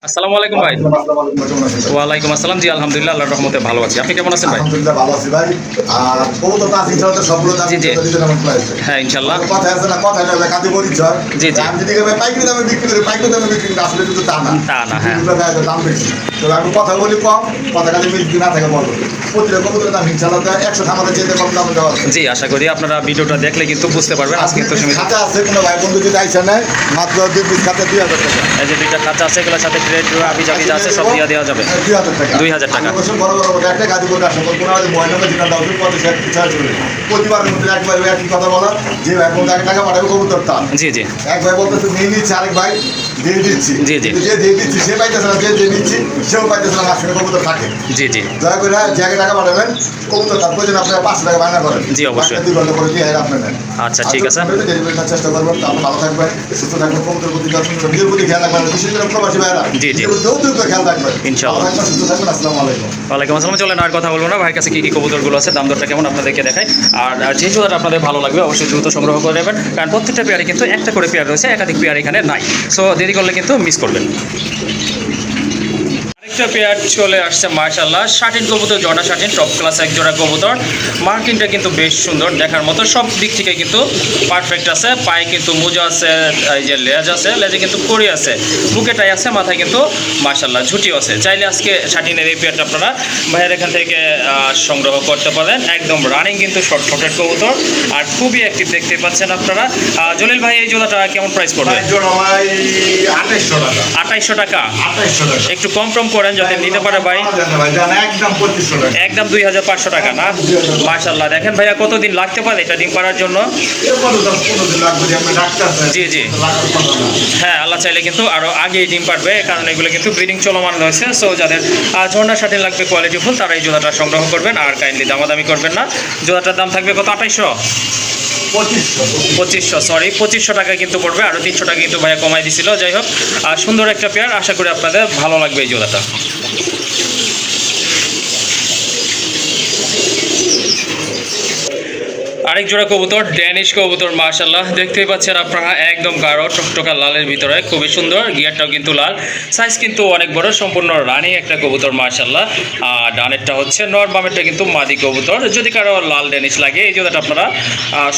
আসসালামু আলাইকুম ভাই। ওয়ালাইকুম আসসালাম। জি আলহামদুলিল্লাহ আল্লাহর রহমতে ভালো আছি। আপনি কেমন আছেন ভাই? আলহামদুলিল্লাহ ভালো আছি ভাই। আর কবুতর তো আছে ইনশাআল্লাহ সবগুলো দাম জি, জি। যেমন প্রাইস। হ্যাঁ ইনশাআল্লাহ। কথা আছে না কথা এটা কাজে পরিচয়। জি, জি। আমি যদি ভাই পাইকারি দামে বিক্রি করি পাইকারি দামে বিক্রি করি আসলে কিন্তু তা না। তা না, হ্যাঁ। দাম বেশি। তো আমি কথা বলি কম, কথা কাজে বিক্রি না থাকে বলবো। প্রতিটা কবুতরের দাম ইনশাআল্লাহ 100 আমাদের চেয়ে কম দামে দেওয়া আছে। জি আশা করি আপনারা ভিডিওটা দেখলে কিন্তু বুঝতে পারবেন আজকে কিন্তু সীমিত। খাতা আছে কোনো ভাই বন্ধু যদি আইসা নেয় মাত্র 2 পিস খাতা 2000 টাকা। এই যে দুইটা খাঁচা আছে এগুলোর সাথে ট্রেড আবি জাবি যা আছে সব দিয়ে দেওয়া যাবে। 2000 টাকা। 2000 টাকা। বড় বড় বড় একটা গাড়ি করে আসলে কোনো আমাদের মোবাইল নাম্বার যেটা দাও তুমি 50 চার্জ করবে। প্রতিবারের মধ্যে একবার একই কথা বলা যে ভাই কোন টাকা পাঠাবে কবুতর তা। জি জি এক ভাই বলতেছে নিয়ে নিচ্ছে আরেক ভাই দিয়ে দিচ্ছি। জি, জি। কিন্তু যে দিয়ে দিচ্ছি সে পাইতেছে না, যে দিয়ে দিচ্ছি সেও পাইতেছে না, আসলে কবুতর থাকে। জি জি দয়া করে জায়গায় টাকা পাঠাবেন কবুতর তার প্রয়োজন আপনারা 500 টাকা বায়না করেন। জি, অবশ্যই। 2 ঘন্টা করে দিয়ে আপনার নেন। আচ্ছা ঠিক আছে। ডেলিভারিটার চেষ্টা করবেন, তো আপনি ভালো থাকবেন, সুস্থ থাকবেন, কবুতর প্রতি যত্ন নেবেন, নিজের প্রতি খেয়াল রাখবেন, বিশেষ করে প্রবাসী ভাইরা জি, জি। যৌতুক খেয়াল রাখবেন। ইনশাআল্লাহ। ভালো থাকবেন, সুস্থ থাকবেন। আসসালামু আলাইকুম। ওয়ালাইকুম আসসালাম। চলেন আর কথা বলবো না, ভাইয়ের কাছে কি কি কবুতরগুলো আছে দাম দরটা কেমন আপনাদেরকে দেখাই। আর যে জোড়াটা আপনাদের ভালো লাগবে অবশ্যই দ্রুত সংগ্রহ করে নেবেন, কারণ প্রত্যেকটা পেয়ারে কিন্তু একটা করে পেয়ার রয়েছে, একাধিক পেয়ার এখানে নাই। সো দেরি করলে কিন্তু মিস করবেন। আরেকটা পেয়ার চলে আসছে মাশাআল্লাহ, শাটিন কবুতর, জর্ডা শাটিন টপ ক্লাস এক জোড়া কবুতর। মার্কিংটা কিন্তু বেশ সুন্দর, দেখার মতো সব দিক থেকে কিন্তু পারফেক্ট আছে। পায়ে কিন্তু মোজা আছে, এই যে লেজ আছে, লেজে কিন্তু কড়ি আছে, বুকেটাই আছে, মাথায় কিন্তু মাশাআল্লাহ ঝুটিও আছে। চাইলে আজকে শাটিনের এই পেয়ারটা আপনারা ভাইয়ের এখান থেকে সংগ্রহ করতে পারেন। একদম রানিং কিন্তু শর্ট শর্টের কবুতর আর খুবই অ্যাক্টিভ দেখতে পাচ্ছেন আপনারা। জলিল ভাই এই জোড়াটা কেমন প্রাইস পড়বে? জোড়া ভাই 2800 টাকা। 2800 টাকা। 2800 টাকা। একটু কম করেন যাতে নিতে পারে ভাই। একদম 2500 টাকা। একদম 2500 টাকা না? মাশাআল্লাহ। দেখেন ভাইয়া কতদিন লাগতে পারে এটা ডিম পাড়ার জন্য? এরপরে 10-15 দিন লাগবে যে আমরা ডাক্তার আছে। জি জি লাগার কথা না। হ্যাঁ, আল্লাহ চাইলে কিন্তু আরও আগেই ডিম পারবে, কারণ এগুলো কিন্তু ব্রিডিং চলমান রয়েছে। সো যাদের ঝর্ণা শাটিন লাগবে কোয়ালিটি ফুল তারা এই জোড়াটা সংগ্রহ করবেন, আর কাইন্ডলি দামাদামি করবেন না। জোড়াটার দাম থাকবে কত? 2800? 2500, সরি 2500 টাকা কিন্তু পড়বে, আরও 300 টাকা কিন্তু ভাইয়া কমাই দিছিল। যাই হোক, সুন্দর একটা পেয়ার, আশা করি আপনাদের ভালো লাগবে এই জোড়াটা। আরেক জোড়া কবুতর, ড্যানিশ কবুতর, মাশাআল্লাহ দেখতেই পাচ্ছেন আপনারা, একদম গাঢ় টকটকা লালের ভিতরে, খুবই সুন্দর, গিয়ারটাও কিন্তু লাল, সাইজ কিন্তু অনেক বড়, সম্পূর্ণ রানি একটা কবুতর মাশাআল্লাহ। আর ডানেরটা হচ্ছে নর, বামেরটা কিন্তু মাদি কবুতর। যদি কারো লাল ড্যানিশ লাগে এই জোড়াটা আপনারা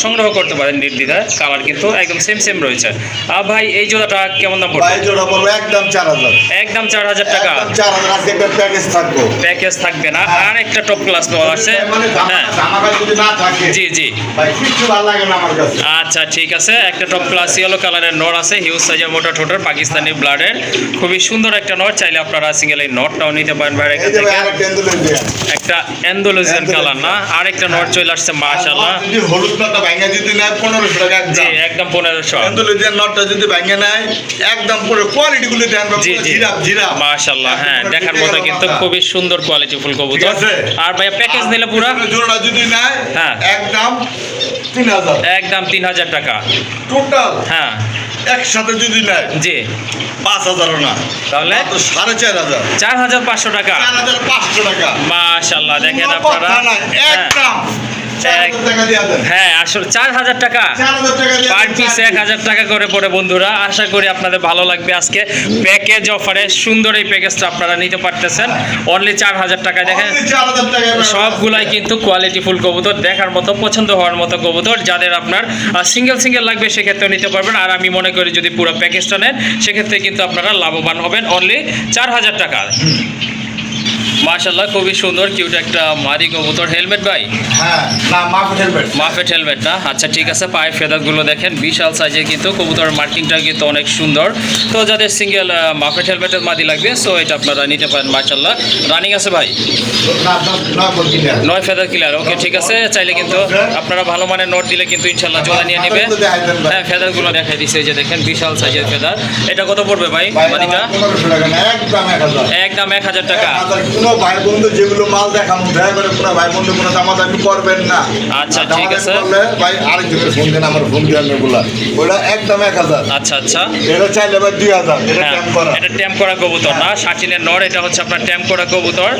সংগ্রহ করতে পারেন নির্দ্বিধায়, কালার কিন্তু একদম সেম রয়েছে। ভাই এই জোড়াটা কেমন দাম পড়বে? ভাই জোড়া পড়বে একদম 4000। একদম 4000 টাকা। একদম 4000 আজকে একটা প্যাকেজ থাকবে। প্যাকেজ থাকবে না, আর একটা টপ ক্লাস পাওয়া আছে। মানে হ্যাঁ জামাটা যদি না থাকে জি জি ভাই কিছু ভালো লাগে না আমার কাছে। আচ্ছা ঠিক আছে। একটা টপ ক্লাস ইয়েলো কালারের নর আছে, হিউজ সাইজের, মোটা ঠোঁটের, পাকিস্তানি ব্লাডের, খুবই সুন্দর একটা নর। চাইলে আপনারা সিঙ্গেল এই নটটাও নিতে পারেন ভাই এখান এই যে থেকে। ভাই আরেকটা এন্ডোলেন্ডিয়া। একটা অ্যান্ডালুসিয়ান কালার না? আরেকটা নর চলে আসছে মাশাআল্লাহ। যদি হলুদ নটটা ভাঙা যদি নেয় 1500 টাকা জি একদম। একদম 1500। এন্ডোলেন্ডিয়ান নটটা যদি ভাঙা নেয় একদম পুরো কোয়ালিটি গুলো দেন জি জি জিরাফ মাশাআল্লাহ। হ্যাঁ দেখার মতো কিন্তু খুবই সুন্দর কোয়ালিটি ফুল কবুতর। ঠিক আছে। আর ভাইয়া প্যাকেজ নিলে পুরো জোড়া যদি নেয় হ্যাঁ। একদম 3000 একদম 3000 টাকা টোটাল। হ্যাঁ একসাথে যদি নেয় জি 5000 না, তাহলে তো 4500, 4500 টাকা। 4500 টাকা। মাশাআল্লাহ দেখেন কোনো আপনারা। কথা নাই, হ্যাঁ। একদম 4000 টাকা দিয়ে দেন। হ্যাঁ আসলে 4000 টাকা 4000 টাকা দিয়ে পার দেন। পিস 1000 টাকা করে পড়ে বন্ধুরা। আশা করি আপনাদের ভালো লাগবে। আজকে প্যাকেজ অফারে সুন্দর এই প্যাকেজটা আপনারা নিতে পারতেছেন অনলি 4000 টাকায়। দেখেন Only 4000 টাকায় আপনারা সবগুলাই কিন্তু কোয়ালিটি ফুল কবুতর, দেখার মতো, পছন্দ হওয়ার মতো কবুতর। যাদের আপনার সিঙ্গেল লাগবে সেক্ষেত্রে নিতে পারবেন, আর আমি মনে করি যদি পুরো প্যাকেজটা নেন সেক্ষেত্রে কিন্তু আপনারা লাভবান হবেন অনলি 4000 টাকা। মাশাআল্লাহ খুবই সুন্দর কিউট একটা মাদি কবুতর। হেলমেট ভাই? হ্যাঁ, না মাফেট হেলমেট। মাফেট হেলমেট না? আচ্ছা ঠিক আছে। পায়ের ফেদারগুলো দেখেন বিশাল সাইজের, কিন্তু কবুতর মার্কিংটা কিন্তু অনেক সুন্দর। তো যাদের সিঙ্গেল মাফেট হেলমেটের মাদি লাগবে সো এটা আপনারা নিতে পারেন। মাশাআল্লাহ রানিং আছে ভাই, না না বলছি না। 9 ফেদার ক্লিয়ার। ওকে ঠিক আছে। চাইলে কিন্তু আপনারা ভালো মানের নোট দিলে কিন্তু ইনশাল্লাহ জোড়া নিয়ে নেবে। হ্যাঁ ফেদারগুলো দেখাই দিচ্ছে, এই যে দেখেন বিশাল সাইজের ফেদার। এটা কত পড়বে ভাই মাদিটা? 1500 টাকা না, একদম 1000। একদম 1000 টাকা। কোনো ভাই বন্ধু যেগুলো মাল দেখানো দয়া করে কোনো ভাই বন্ধু কোনো দামাদামি করবেন না। আচ্ছা, আর ঠিক দামাদামি আছে। করলে ভাই আরেকজনের ফোন দেন, আমার ফোন দেন এগুলা, ওটা একদম 1000। আচ্ছা আচ্ছা, এটা চাইলে ভাই 2000, এটা হ্যাঁ, ট্যাম্প করা। এটা ট্যাম্প করা কবুতর না, শাটিনের নর, এটা হচ্ছে আপনার ট্যাম্প করা কবুতর।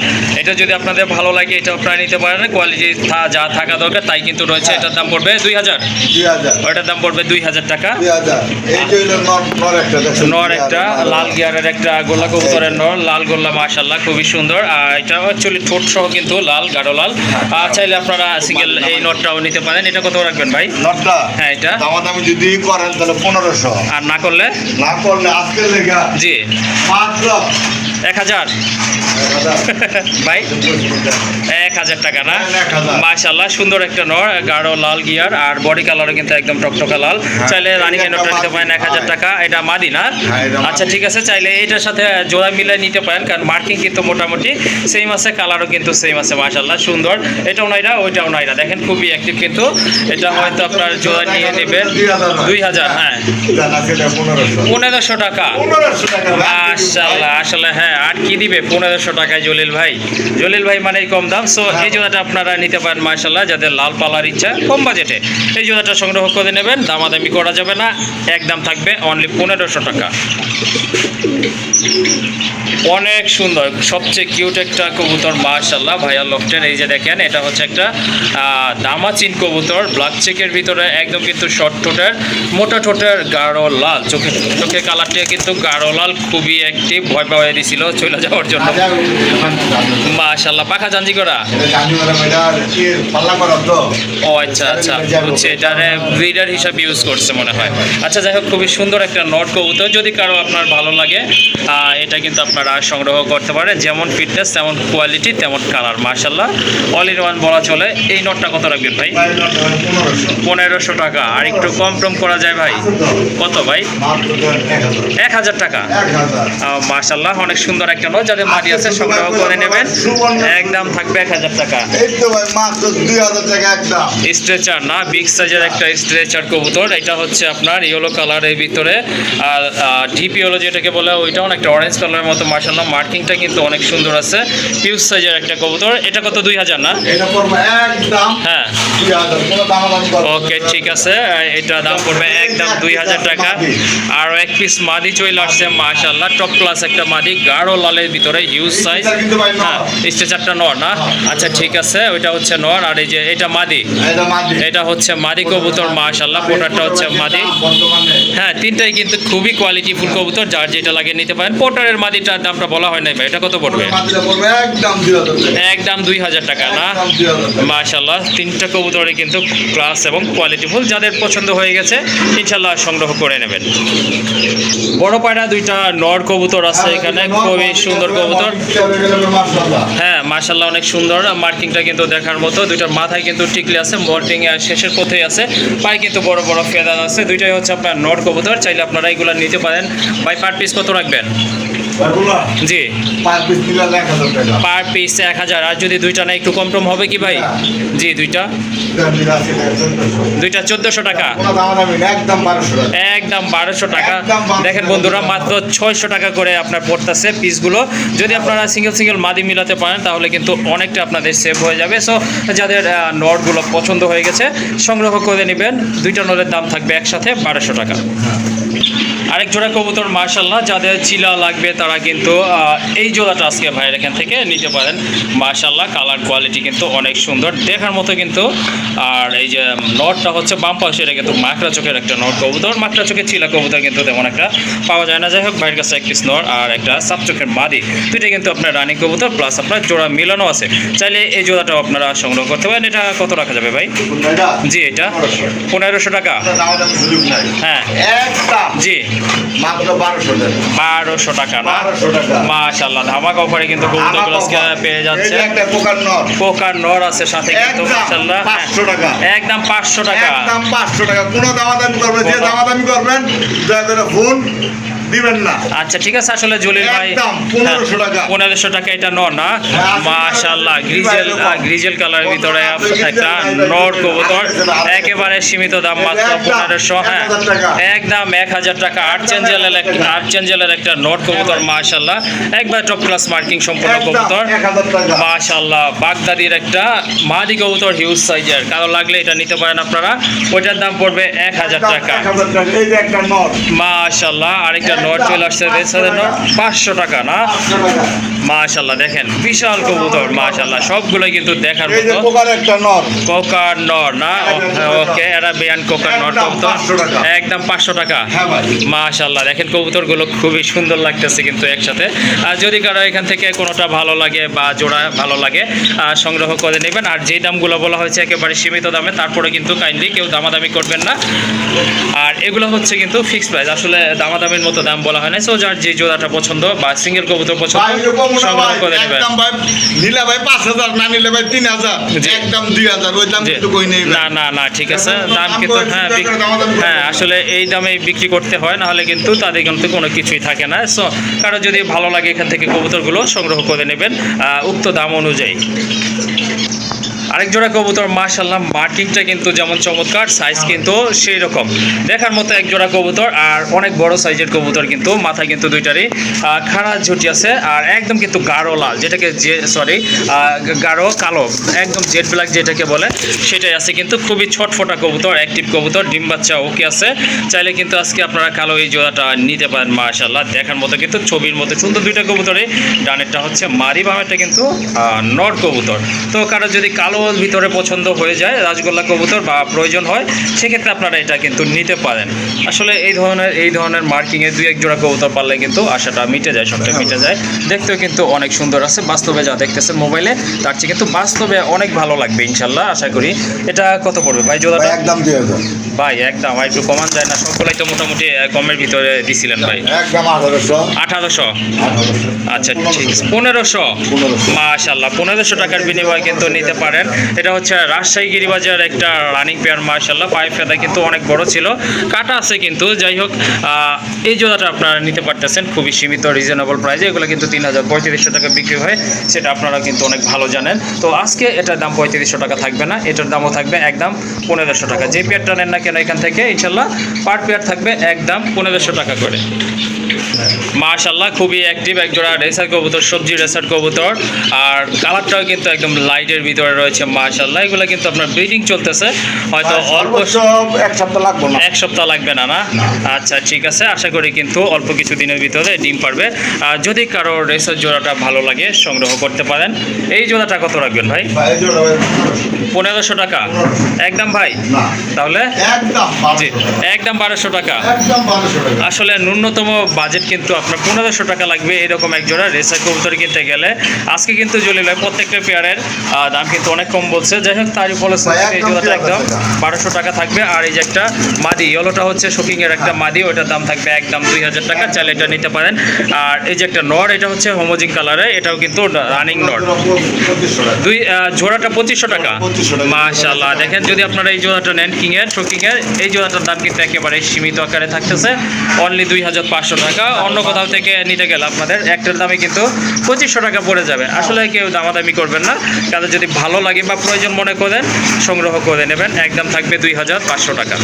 এটা যদি আপনাদের ভালো লাগে এটা আপনারা নিতে পারেন, কোয়ালিটি যা থাকা দরকার তাই কিন্তু রয়েছে। এটার দাম পড়বে 2000, 2000, ওটার দাম পড়বে 2000 টাকা। 2000। এই যে হলো নর একটা দেখছেন, নর একটা লাল গিয়ারের একটা গোল্লা কবুতরের নর, লাল গোল্লা, মাশাআল্লাহ খুবই সুন্দর। আর এটা অ্যাকচুয়ালি ঠোঁট সহ কিন্তু লাল, গাঢ় লাল। আর চাইলে আপনারা সিঙ্গেল এই নটটাও নিতে পারেন। এটা কত রাখবেন ভাই? নটটা হ্যাঁ, এটা দামাদামি যদি করেন তাহলে 1500, আর না করলে না করলে আজকের লেগা জি মাত্র 1000 ভাই, 1000 টাকা না? 1000। মাশাআল্লাহ সুন্দর একটা নর, গাঢ় লাল গিয়ার, আর বডি কালারও কিন্তু একদম টকটকা লাল। চাইলে রানিং এর নটটা নিতে পারেন 1000 টাকা। এটা মাদি না? হ্যাঁ, এটা মাদি। আচ্ছা ঠিক আছে, চাইলে এটার সাথে জোড়া মিলাই নিতে পারেন, কারণ মার্কিং কিন্তু মোটামুটি সেম আছে, কালারও কিন্তু সেম আছে। মাশাআল্লাহ সুন্দর। এটাও নাইরা, ওইটাও নাইরা, দেখেন খুবই অ্যাক্টিভ কিন্তু। এটা হয়তো আপনার জোড়া নিয়ে নেবেন 2000। হ্যাঁ, জানা ছিল 1500। 1500 টাকা। 1500 টাকা মাশাআল্লাহ, আসলে হ্যাঁ, আর কি দিবে 1500 টাকায় জলিল ভাই? জলিল ভাই মানে কম দাম। সো এই জোড়াটা আপনারা নিতে পারেন মাশাআল্লাহ, যাদের লাল পালার ইচ্ছা কম বাজেটে এই জোড়াটা সংগ্রহ করে নেবেন। দামাদামি করা যাবে না, একদম থাকবে অনলি 1500 টাকা। অনেক সুন্দর, সবচেয়ে কিউট একটা কবুতর মাশাআল্লাহ ভাইয়া লফটের। এই যে দেখেন, এটা হচ্ছে একটা দামাচিন কবুতর, ব্ল্যাক চেকের ভিতরে, একদম কিন্তু শর্ট ঠোঁটের, মোটা ঠোঁটের, গাঢ় লাল, চোখের কালারটা কিন্তু গাঢ় লাল, খুবই অ্যাক্টিভ। ভয় পাওয়া দিছিল চলে যাওয়ার জন্য। মাশাআল্লাহ, পাখা জাঞ্জি করা। এটা জানি ম্যাডাম, এটা কি পাল্লা করা তো? ও আচ্ছা আচ্ছা, হচ্ছে এটা ব্রিডার হিসাবে ইউজ করছে মনে হয়। আচ্ছা যাই হোক, খুবই সুন্দর একটা নট কবুতর। যদি কারো আপনার ভালো লাগে এটা কিন্তু আপনারা সংগ্রহ করতে পারেন। যেমন ফিটনেস তেমন কোয়ালিটি তেমন কালার, মাশাআল্লাহ অল ইন ওয়ান বলা চলে। এই নটটা কত রাখবেন ভাই? 1500 টাকা। আর একটু কম টম করা যায় ভাই? কত ভাই? মাত্র 1000 টাকা। 1000। মাশাআল্লাহ অনেক সুন্দর একটা নট, যাদের মাটি আছে সংগ্রহ করে নেবেন। একদম থাকবে 1000 টাকা। এই তো ভাই মাত্র 2000 টাকা একদম। স্ট্রেচার না, বিগ সাইজের একটা স্ট্রেচার কবুতর। এটা হচ্ছে আপনার ইয়েলো কালারের ভিতরে, আর ডিপ ইয়েলো যেটাকে বলে, ওইটাও একটা অরেঞ্জ কালারের মতো। মাশাআল্লাহ মার্কিংটা কিন্তু অনেক সুন্দর আছে। হিউজ সাইজের একটা কবুতর। এটা কত? 2000 না? এটা পড়বে একদম হ্যাঁ, 2000, কোনো দামাদামি করবেন না। ওকে ঠিক আছে। এটা দাম পড়বে একদম 2000 টাকা। আর এক পিস মাদি চলে আসছে মাশাআল্লাহ, টপ ক্লাস একটা মাদি, গাঢ় লালের ভিতরে, হিউজ সাইজ। এটা কিন্তু ভাই নর। হ্যাঁ, স্ট্রেচারটা নর না? আচ্ছা ঠিক আছে, ওইটা হচ্ছে নর। আর এই যে এটা মাদি, এটা মাদি। এটা হচ্ছে মাদি কবুতর মাশাআল্লাহ, পোটারটা হচ্ছে মাদি। বর্তমানে হ্যাঁ, তিনটাই কিন্তু খুবই কোয়ালিটিফুল কবুতর, যার যেটা লাগে নিতে পারেন। পোটারের মাদিটার দামটা বলা হয় নাই ভাই, এটা কত পড়বে? মাদিটা পড়বে একদম 2000 টাকা। একদম 2000 টাকা না? একদম 2000 টাকা। মাশাআল্লাহ তিনটা কবুতরই কিন্তু ক্লাস এবং কোয়ালিটিফুল। যাদের পছন্দ হয়ে গেছে ইনশাআল্লাহ সংগ্রহ করে নেবেন। বড় পায়রা দুইটা নর কবুতর আছে এখানে, খুবই সুন্দর কবুতর। মাশাআল্লাহ। হ্যাঁ মাশাআল্লাহ অনেক সুন্দর। মার্কিংটা কিন্তু দেখার মতো। দুইটার মাথায় কিন্তু টিকলি আছে, মল্টিং শেষের পথেই আছে। পায়ে কিন্তু বড় বড় ফেদার আছে। দুইটাই হচ্ছে আপনার নর কবুতর। চাইলে আপনারা এগুলো নিতে পারেন। ভাই পার পিস কত রাখবেন? ভাইগুলা জি, 5 পিস দিলে 1000 টাকা। Per piece 1000। আর যদি দুইটা না একটু কম টম হবে কি ভাই? জি, দুইটা 1400 টাকা। কোনো দামাদামি না, একদম 1200 টাকা। একদম 1200 টাকা। একদম 1200 দেখেন বন্ধুরা, মাত্র 600 টাকা করে আপনার পড়তেছে পিসগুলো। যদি আপনারা সিঙ্গেল মাদি মিলাতে পারেন তাহলে কিন্তু অনেকটা আপনাদের সেভ হয়ে যাবে। সো যাদের নটগুলো পছন্দ হয়ে গেছে সংগ্রহ করে নেবেন। দুইটা নটের দাম থাকবে একসাথে 1200 টাকা। আরেক জোড়া কবুতর মাশাআল্লাহ, যাদের চিলা লাগবে তারা কিন্তু এই জোড়াটা আজকে ভাইয়ের এখান থেকে নিতে পারেন। মাশাআল্লাহ কালার কোয়ালিটি কিন্তু অনেক সুন্দর দেখার মতো কিন্তু। আর এই যে নটটা হচ্ছে বাম পাশে, এটা কিন্তু মাকড়া চোখের একটা নট কবুতর। মাকড়া চোখের চিলা কবুতর কিন্তু তেমন একটা পাওয়া যায় না। যাই হোক, ভাইয়ের কাছে এক পিস নর আর একটা সাপ চোখের মাদি, দুইটা কিন্তু আপনার রানিং কবুতর, প্লাস আপনার জোড়া মিলানো আছে। চাইলে এই জোড়াটাও আপনারা সংগ্রহ করতে পারেন। এটা কত রাখা যাবে ভাই? এটা জি, এটা 1500 টাকা। দামাদামি সুযোগ নাই। হ্যাঁ একদম জি, মাত্র 1200 টাকা। 1200 টাকা না? 1200 টাকা। মাশাআল্লাহ ধামাকা অফারে কিন্তু কবুতরগুলো আজকে পেয়ে যাচ্ছে। এই যে একটা পোকার নর। পোকার নর আছে সাথে কিন্তু একদম মাশাআল্লাহ। 500 টাকা। একদম 500 টাকা। একদম 500 টাকা। কোনো দামাদামি করবেন, যে দামাদামি করবেন দয়া করে ফোন দিবেন না। আচ্ছা ঠিক আছে, আসলে জলিল ভাই একদম 1500 টাকা। 1500 টাকা এটা নর না? হ্যাঁ, মাশাআল্লাহ, গ্রিজেল কালারের ভিতরে একটা নর কবুতর, একেবারে সীমিত দাম মাত্র 1500। হ্যাঁ, একদম 1000 টাকা। আর্চেঞ্জেলের একটা নর কবুতর, মাশাআল্লাহ, একবার টপ ক্লাস মার্কিং সম্পূর্ণ কবুতর, 1000 টাকা। মাশাআল্লাহ। বাগদাদির একটা মাদি কবুতর, হিউজ সাইজের, কারো লাগলে এটা নিতে পারেন আপনারা। ওইটার দাম পড়বে 1000 টাকা। 1000 টাকা। এই যে একটা নট মাশাআল্লাহ, আরেকটা নট চলে আসছে, রেসারের নট, 500 টাকা না? 500 টাকা। মাশাআল্লাহ, দেখেন বিশাল কবুতর, মাশাআল্লাহ, সবগুলো কিন্তু দেখার এই যে মতো। কোকার একটা নট কোকার নর না? ওকে, অ্যারাবিয়ান কোকার নর একদম কবুতর, 500 টাকা। একদম 500 টাকা। হ্যাঁ ভাই। মাশাআল্লাহ, দেখেন কবুতরগুলো খুবই সুন্দর লাগতেছে কিন্তু একসাথে। আর যদি কারো এখান থেকে কোনোটা ভালো লাগে বা জোড়া ভালো লাগে, সংগ্রহ করে নেবেন। আর যেই দামগুলো বলা হয়েছে একেবারে সীমিত দামে, তারপরে কিন্তু কাইন্ডলি কেউ দামাদামি করবেন না। আর এগুলো হচ্ছে কিন্তু ফিক্সড প্রাইস, আসলে দামাদামির মতো দাম বলা হয় না। সো যার যে জোড়াটা পছন্দ বা সিঙ্গেল কবুতর পছন্দ, ভাই এরকম না সংগ্রহ ভাই, করে নেবেন। একদম ভাই নিলে ভাই 5000, না নিলে ভাই 3000, জি। একদম 2000, ওই দাম জি। কিন্তু কই নেই ভাই। না ঠিক আছে, দাম দাম কিন্তু বলছি, হ্যাঁ টাকা দামাদামি করতে হ্যাঁ হবে। আসলে এই দামে বিক্রি করতে হয়, নাহলে কিন্তু তাদের কিন্তু কোনো কিছুই থাকে না। সো কারো যদি ভালো লাগে এখান থেকে কবুতরগুলো সংগ্রহ করে নেবেন উক্ত দাম অনুযায়ী। আরেক জোড়া কবুতর, মাশাআল্লাহ, মার্কিংটা কিন্তু যেমন চমৎকার, সাইজ কিন্তু সেই রকম, দেখার মতো এক জোড়া কবুতর। আর অনেক বড় সাইজের কবুতর কিন্তু, মাথায় কিন্তু দুইটারই খাড়া ঝুটি আছে। আর একদম কিন্তু গাঢ় লাল, যেটাকে গাঢ় কালো, একদম জেড ব্ল্যাক যেটাকে বলে, সেটাই আছে কিন্তু। খুবই ছটফটা কবুতর, অ্যাক্টিভ কবুতর, ডিম বাচ্চা ওকে আছে। চাইলে কিন্তু আজকে আপনারা কালো এই জোড়াটা নিতে পারেন। মাশাআল্লাহ, দেখার মতো কিন্তু ছবির মতো সুন্দর দুইটা কবুতরে। ডানেরটা হচ্ছে মাদি, বামেরটা কিন্তু নর কবুতর। তো কারো যদি কালো ভিতরে পছন্দ হয়ে যায় রাজগোল্লা কবুতর বা প্রয়োজন হয়, সেক্ষেত্রে আপনারা এটা কিন্তু নিতে পারেন। আসলে এই ধরনের মার্কিংয়ে দুই এক জোড়া কবুতর পারলে কিন্তু আশাটা মিটে যায়, সবটা মিটে যায়। দেখতেও কিন্তু অনেক সুন্দর আছে, বাস্তবে যা দেখতেছেন মোবাইলে তার চেয়ে কিন্তু বাস্তবে অনেক ভালো লাগবে ইনশাল্লাহ, আশা করি। এটা কত পড়বে ভাই ভাই জোড়াটা? একদম 2000, ভাই একদম আর একটু কমান যায় না? সকলেই তো মোটামুটি কমের ভিতরে দিছিলেন ভাই। একদম 1800। 1800? 1800। আচ্ছা ঠিক আছে, 1500। 1500। মাশাআল্লাহ, 1500 টাকার বিনিময়ে কিন্তু নিতে পারেন। এটা হচ্ছে রাজশাহী গিরিবাজার একটা রানিং পেয়ার, মাশাআল্লাহ, পায়ের ফেদা কিন্তু অনেক বড় ছিল, কাটা আছে কিন্তু। যাই হোক, এই জোড়াটা আপনারা নিতে পারতেছেন খুবই সীমিত রিজনেবল প্রাইসে। এগুলো কিন্তু 3500 টাকা বিক্রি হয়, সেটা আপনারা কিন্তু অনেক ভালো জানেন। তো আজকে এটার দাম 3500 টাকা থাকবে না, এটার দামও থাকবে একদম 1500 টাকা। যে পেয়ারটা নেন না কেন এখান থেকে ইনশাল্লাহ পার পেয়ার থাকবে একদম 1500 টাকা করে। মাশাআল্লাহ, খুবই অ্যাক্টিভ একজোড়া রেসার কবুতর, সবজি রেসার কবুতর। আর কালারটাও কিন্তু একদম লাইটের ভিতরে রয়েছে, মাশাআল্লাহ। এগুলো কিন্তু আপনার ব্রিডিং চলতেছে, হয়তো অল্প এক সপ্তাহ লাগবে না। 1 সপ্তাহ লাগবে না? আচ্ছা ঠিক আছে, আশা করি কিন্তু অল্প কিছু দিনের ভিতরে ডিম পারবে। আর যদি কারো রেসার জোড়াটা ভালো লাগে সংগ্রহ করতে পারেন। এই জোড়াটা কত রাখবেন ভাই? ভাই এই জোড়া ভাই 1500 টাকা একদম ভাই? না, তাহলে একদম জি 1200 টাকা। একদম 1200 টাকা। একদম 1200 টাকা। আসলে ন্যূনতম বাজেট কিন্তু আপনার 1500 টাকা লাগবে এরকম এক জোড়া রেসার কবুতর কিনতে গেলে। আজকে কিন্তু জলিল ভাই প্রত্যেকটা পেয়ারের দাম কিন্তু অনেক কম বলছে। যাই হোক, তারই ফলে এই জোড়াটা একদম 1200 টাকা থাকবে। আর এই যে একটা মাদি, ইয়েলোটা হচ্ছে শোকিংয়ের একটা মাদি, ওইটার দাম থাকবে একদম 2000 টাকা, চাইলে এটা নিতে পারেন। আর এই যে একটা নর, এটা হচ্ছে হোমোজিং কালারে, এটাও কিন্তু রানিং নর। 2500 টাকা। জোড়াটা 2500 টাকা। 2500 টাকা। মাশাআল্লাহ, দেখেন যদি আপনারা এই জোড়াটা নেন শোকিংয়ের, এই জোড়াটার দাম কিন্তু একেবারে সীমিত আকারে থাকতেছে, অনলি 2500 টাকা। অন্য কোথাও থেকে নিতে গেলে আপনাদের একটার দামে কিন্তু 2500 টাকা পড়ে যাবে। আসলে কেউ দামাদামি করবেন না, কারণ যদি ভালো লাগে বা প্রয়োজন মনে করেন সংগ্রহ করে নেবেন, একদম থাকবে 2500 টাকা।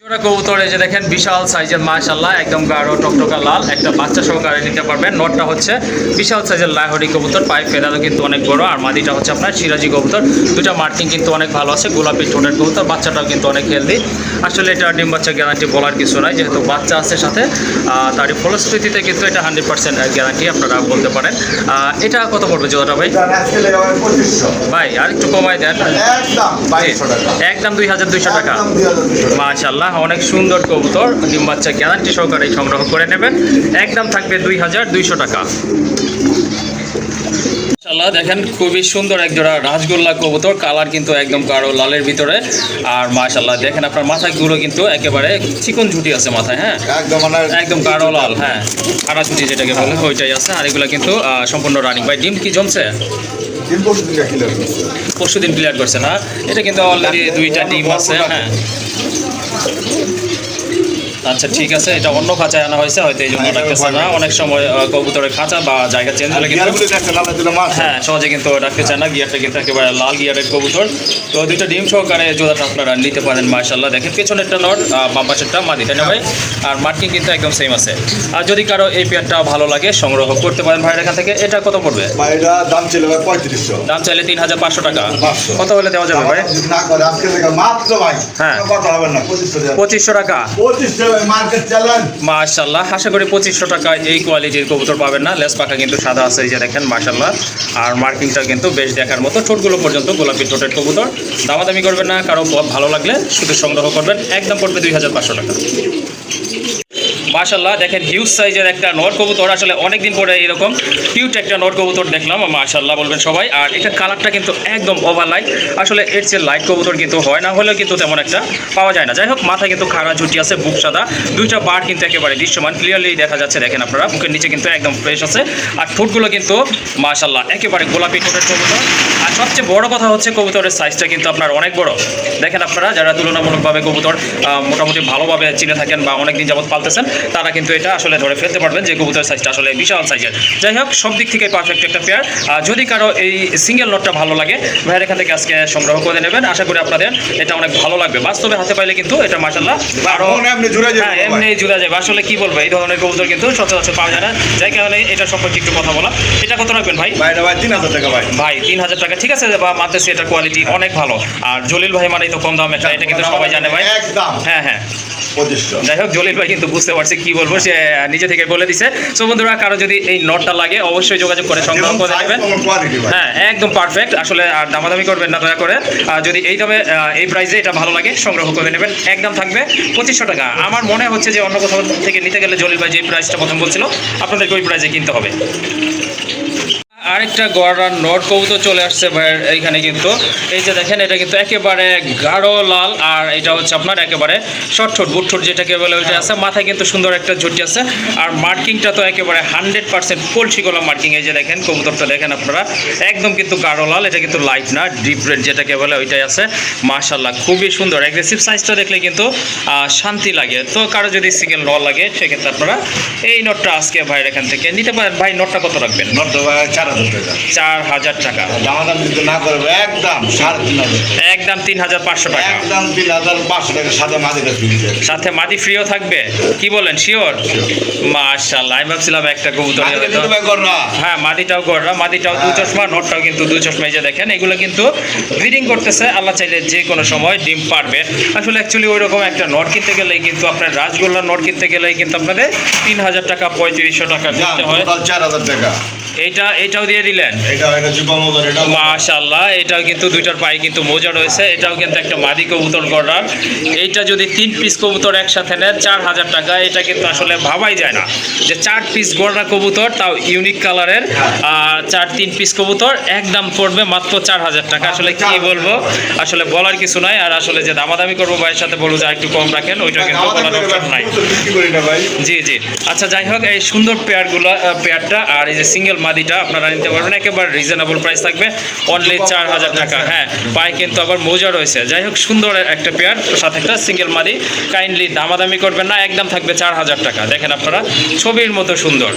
জোড়া কবুতর এই যে দেখেন বিশাল সাইজের, মাশাআল্লাহ, একদম গাঢ় টকটকা লাল, একটা বাচ্চা সহকারে নিতে পারবেন। নটটা হচ্ছে বিশাল সাইজের লাহোরি কবুতর, পায়ে ফেদারও কিন্তু অনেক বড়। আর মাদিটা হচ্ছে আপনার সিরাজি কবুতর, দুটা মার্কিং কিন্তু অনেক ভালো আছে, গোলাপি ঠোঁটের কবুতর, বাচ্চাটাও কিন্তু অনেক হেলদি। আসলে এটা ডিম বাচ্চা গ্যারান্টি বলার কিছু নাই, যেহেতু বাচ্চা আছে সাথে, তারই ফলশ্রুতিতে কিন্তু এটা 100% গ্যারান্টি আপনারা বলতে পারেন। এটা কত পড়বে জোড়াটা ভাই? এটা আজকে লেগে যাবে 2500। ভাই আর একটু কমাই দেন। একদম 2200 টাকা। একদম 2200 টাকা। একদম 2200 টাকা। মাশাআল্লাহ, অনেক সুন্দর কবুতর, ডিম বাচ্চা গ্যারান্টি সহকারে সংগ্রহ করে নেবেন, একদম থাকবে 2200 টাকা। মাশাআল্লাহ, দেখেন খুবই সুন্দর এক জোড়া রাজগোল্লা কবুতর, কালার কিন্তু একদম গাঢ় লালের ভিতরে। আর মাশাআল্লাহ, দেখেন আপনার মাথাগুলো কিন্তু একেবারে চিকন ঝুটি আছে মাথায়, হ্যাঁ একদম মানে একদম গাঢ় লাল, হ্যাঁ খাড়া ঝুটি যেটাকে বলে ওইটাই আছে। আর এগুলো কিন্তু সম্পূর্ণ রানিং। ভাই ডিম কি জমছে? দিন পরশু দিন ক্লিয়ার করছে। পরশুদিন ক্লিয়ার করছে না? এটা কিন্তু অলরেডি দুইটা ডিম আছে, হ্যাঁ আচ্ছা ঠিক আছে, এটা অন্য খাঁচায় আনা হয়েছে, হয়তো এই জন্য রাখতেছে না। অনেক সময় কবুতরের খাঁচা বা জায়গা চেঞ্জ হলে কিন্তু গিয়ারগুলি দেখছেন আমরা দিলে মাছ হ্যাঁ সহজে কিন্তু রাখতে চায় না। গিয়ারটা কিন্তু একেবারে লাল গিয়ারের কবুতর। তো দুইটা ডিম সহকারে জোড়াটা আপনারা নিতে পারেন মাশাআল্লাহ। দেখেন পেছনেরটা নর, বাম পাশেরটা মাদি, তাই না ভাই? আর মার্কিং কিন্তু একদম সেম আছে। আর যদি কারো এই পেয়ারটা ভালো লাগে সংগ্রহ করতে পারেন ভাইয়ের এখান থেকে। এটা কত পড়বে? ভাই এটা দাম ছিল ভাই 3500। দাম চাইলে 3500 টাকা। 500 কত হলে দেওয়া যাবে ভাই? যদি না করে আজকে থেকে মাত্র ভাই হ্যাঁ। কোনো কথা হবে না 2500 2500 টাকা। 2500 ভাই মার্কেট চ্যালেঞ্জ। মাশাআল্লাহ, আশা করি 2500 টাকায় এই কোয়ালিটির কবুতর পাবেন না। লেস পাখা কিন্তু সাদা আছে, এই যে দেখেন মাশাআল্লাহ। আর মার্কিংটা কিন্তু বেশ দেখার মতো, ঠোঁটগুলো পর্যন্ত গোলাপি ঠোঁটের কবুতর। দামাদামি করবেন না, কারো ভালো লাগলে শুধু সংগ্রহ করবেন। একদম পড়বে 2500 টাকা। মাশাআল্লাহ, দেখেন হিউজ সাইজের একটা নর কবুতর। আসলে অনেকদিন পরে এরকম কিউট একটা নর কবুতর দেখলাম, মাশাআল্লাহ বলবেন সবাই। আর এটা কালারটা কিন্তু একদম ওভার লাইট। আসলে এর চেয়ে লাইট কবুতর কিন্তু হয় না, হলেও কিন্তু তেমন একটা পাওয়া যায় না। যাই হোক, মাথায় কিন্তু খাড়া ঝুটি আছে, বুক সাদা, দুইটা বার কিন্তু একেবারে দৃশ্যমান, ক্লিয়ারলি দেখা যাচ্ছে। দেখেন আপনারা, বুকের নিচে কিন্তু একদম ফ্রেশ আছে। আর ঠোঁটগুলো কিন্তু মাশাআল্লাহ একেবারে গোলাপি ঠোঁটের কবুতর। আর সবচেয়ে বড় কথা হচ্ছে কবুতরের সাইজটা কিন্তু আপনার অনেক বড়। দেখেন আপনারা যারা তুলনামূলকভাবে কবুতর মোটামুটি ভালোভাবে চিনে থাকেন বা অনেকদিন যাবত পালতেছেন, তারা কিন্তু এটা আসলে ধরে ফেলতে পারবেন যে কবুতরের সাইজটা আসলে বিশাল সাইজের। যাই হোক, সব দিক থেকে পারফেক্ট একটা পেয়ার। যদি কারো এই সিঙ্গেল নটটা ভালো লাগে, ভাইয়ের এখান থেকে আজকে সংগ্রহ করে নেবেন। আশা করি আপনাদের এটা অনেক ভালো লাগবে। বাস্তবে হাতে পাইলে কিন্তু এটা মাশাআল্লাহ আরো এমনি জুড়ে যাবে হ্যাঁ এমনি জুড়ে যাবে। আসলে কি বলবো, এই ধরনের কবুতর কিন্তু সচরাচর পাওয়া যায় না। যাই কারণে এটা সম্পর্কে একটু কথা বলা। এটা কত রাখবেন ভাই? ভাই এটা ভাই 3000 টাকা ভাই। ভাই 3000 টাকা, ঠিক আছে। বা মানতেছি এটা কোয়ালিটি অনেক ভালো। আর জলিল ভাই মানেই তো কম দাম একটা, এটা কিন্তু সবাই জানে ভাই। একদম হ্যাঁ হ্যাঁ। 2500। যাই হোক, জলিল ভাই কিন্তু বুঝতে পারছে কি বলবো, সে নিজে থেকে বলে দিছে। সো বন্ধুরা, কারো যদি এই নটটা লাগে অবশ্যই যোগাযোগ করে সংগ্রহ করে নেবেন। কোয়ালিটি ভাই। হ্যাঁ একদম পারফেক্ট। আসলে আর দামাদামি করবেন না দয়া করে। যদি এই দামে এই প্রাইসে এটা ভালো লাগে সংগ্রহ করে নেবেন। একদম থাকবে 2500 টাকা। আমার মনে হচ্ছে যে অন্য কোথাও থেকে নিতে গেলে জলিল ভাই যে প্রাইসটা প্রথম বলছিল, আপনাদেরকে ওই প্রাইসে কিনতে হবে। আরেকটা গড়ার নট কবুতর চলে আসছে ভাইয়ের এইখানে কিন্তু। এই যে দেখেন, এটা কিন্তু একেবারে গাঢ় লাল। আর এটা হচ্ছে আপনার একেবারে শর্ট ঠোঁট, বুট ঠোঁট যেটাকে বলে ওইটা আছে। মাথায় কিন্তু সুন্দর একটা ঝুটি আছে। আর মার্কিংটা তো একেবারে 100% কলসি গলা মার্কিং। এই যে দেখেন কবুতরটা দেখেন আপনারা, একদম কিন্তু গাঢ় লাল। এটা কিন্তু লাইট না, ডিপ রেড যেটাকে বলে ওইটাই আছে। মাশাআল্লাহ, খুবই সুন্দর। অ্যাগ্রেসিভ সাইজটা দেখলে কিন্তু শান্তি লাগে। তো কারো যদি সিঙ্গেল নট লাগে, সেক্ষেত্রে আপনারা এই নটটা আজকে ভাইয়ের এখান থেকে নিতে পারেন। ভাই নটটা কত রাখবেন? নট ভাই 4000 টাকা। 4000 টাকা। দাম কিন্তু না করবে একদম 3500। একদম 3500 টাকা। একদম 3500 টাকা সাথে মাদিটা ফ্রি দেবে। সাথে মাদি ফ্রিও থাকবে, কি বলেন? শিওর? মাশাআল্লাহ, আমি ভাবছিলাম একটা কবুতর মাদিটা কিন্তু ভাই গররা। হ্যাঁ মাদিটাও গড়রা, মাদিটাও দুই চশমা, নটটাও কিন্তু দুই চশমা। এই যে দেখেন, এগুলো কিন্তু ব্রিডিং করতেছে। আল্লাহ চাইলে যে কোনো সময় ডিম পারবে। আসলে অ্যাকচুয়ালি ওই রকম একটা নট কিনতে গেলেই কিন্তু আপনার রাজগোল্লার নট কিনতে গেলেই কিন্তু আপনাদের 3000 টাকা 3500 টাকা দিতে হয়। টোটাল 4000 টাকা। এটাও দিয়ে দিলেন? এটা জিবা মোজা, এটা মাশাআল্লাহ, এটাও কিন্তু দুইটার পায়ে কিন্তু মোজা রয়েছে। এটাও কিন্তু একটা মাদি কবুতর গড়ার। এইটা যদি 3 পিস কবুতর একসাথে নেন 4000 টাকা। এটা কিন্তু আসলে ভাবাই যায় না যে 4 পিস গড়া কবুতর, তাও ইউনিক কালারের 3 পিস কবুতর একদম পড়বে মাত্র 4000 টাকা। আসলে কি বলবো, আসলে বলার কিছু নাই। আর আসলে যে দামাদামি করবো ভাইয়ের সাথে বলবো যে একটু কম রাখেন, ওইটা কিন্তু বলার অপশন নাই। বিক্রি করি না ভাই। জি জি। আচ্ছা যাই হোক, এই সুন্দর পেয়ারটা আর এই যে সিঙ্গেল মাদিটা আপনারা নিতে পারবেন। একেবারে রিজনেবল প্রাইস থাকবে, অনলি 4000 টাকা। হ্যাঁ, পায়ে কিন্তু আবার মোজা রয়েছে। যাই হোক, সুন্দর একটা পেয়ার, সাথে একটা সিঙ্গেল মাদি। কাইন্ডলি দামাদামি করবেন না, একদম থাকবে 4000 টাকা। দেখেন আপনারা, ছবির মতো সুন্দর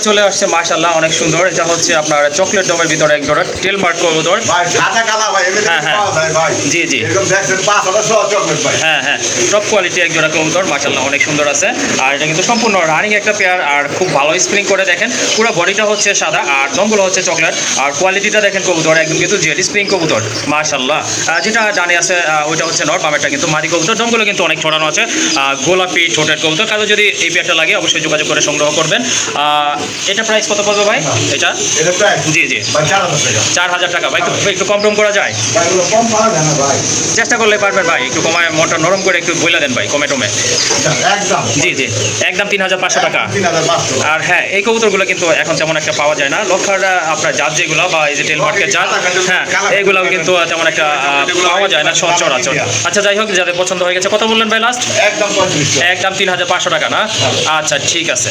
চলে আসছে মাশাআল্লাহ, অনেক সুন্দর। এটা হচ্ছে আপনার চকলেট ডমের ভিতরে এক জোড়া টেল মার্ক কবুতর। ভাই সাদা কালা ভাই, এমনি হ্যাঁ, হ্যাঁ। পাওয়া যায় ভাই। জি জি। এরকম দেখছেন 5000 সহ চকলেট ভাই। হ্যাঁ হ্যাঁ, টপ কোয়ালিটি এক জোড়া কবুতর, মাশাআল্লাহ অনেক সুন্দর আছে। আর এটা কিন্তু সম্পূর্ণ রানিং একটা পেয়ার। আর খুব ভালো স্প্রিং করে দেখেন, পুরো বডিটা হচ্ছে সাদা আর দমগুলো হচ্ছে চকলেট। আর কোয়ালিটিটা দেখেন কবুতর একদম কিন্তু জেলি স্প্রিং কবুতর, মাশাআল্লাহ। যেটা জানি আছে ওইটা হচ্ছে নর, বামেরটা কিন্তু মাদি কবুতর। দমগুলো কিন্তু অনেক ছড়ানো আছে, গোলাপি ঠোঁটের কবুতর। কারো যদি এই পেয়ারটা লাগে অবশ্যই যোগাযোগ করে সংগ্রহ করবেন। এটা প্রাইস কত পড়বে ভাই? এটা প্রায় জি জি ভাই 4000 টাকা। 4000 টাকা। ভাই একটু কম টম করা যায়? ভাই ওগুলো কম পাওয়া যায় না ভাই। চেষ্টা করলে পারবেন ভাই, একটু কমায় মনটা নরম করে একটু বইলা দেন ভাই, কমে টমে। একদম জি জি, একদম 3500 টাকা। 3500। আর হ্যাঁ, এই কবুতরগুলো কিন্তু এখন তেমন একটা পাওয়া যায় না। লক্ষার আপনার জাত যেগুলো বা এই যে টেল মার্কের জাত, হ্যাঁ এগুলোও কিন্তু তেমন একটা পাওয়া যায় না সচরাচর। আচ্ছা যাই হোক, যাদের পছন্দ হয়ে গেছে, কত বললেন ভাই লাস্ট? একদম 3500। একদম 3500 টাকা না? আচ্ছা ঠিক আছে।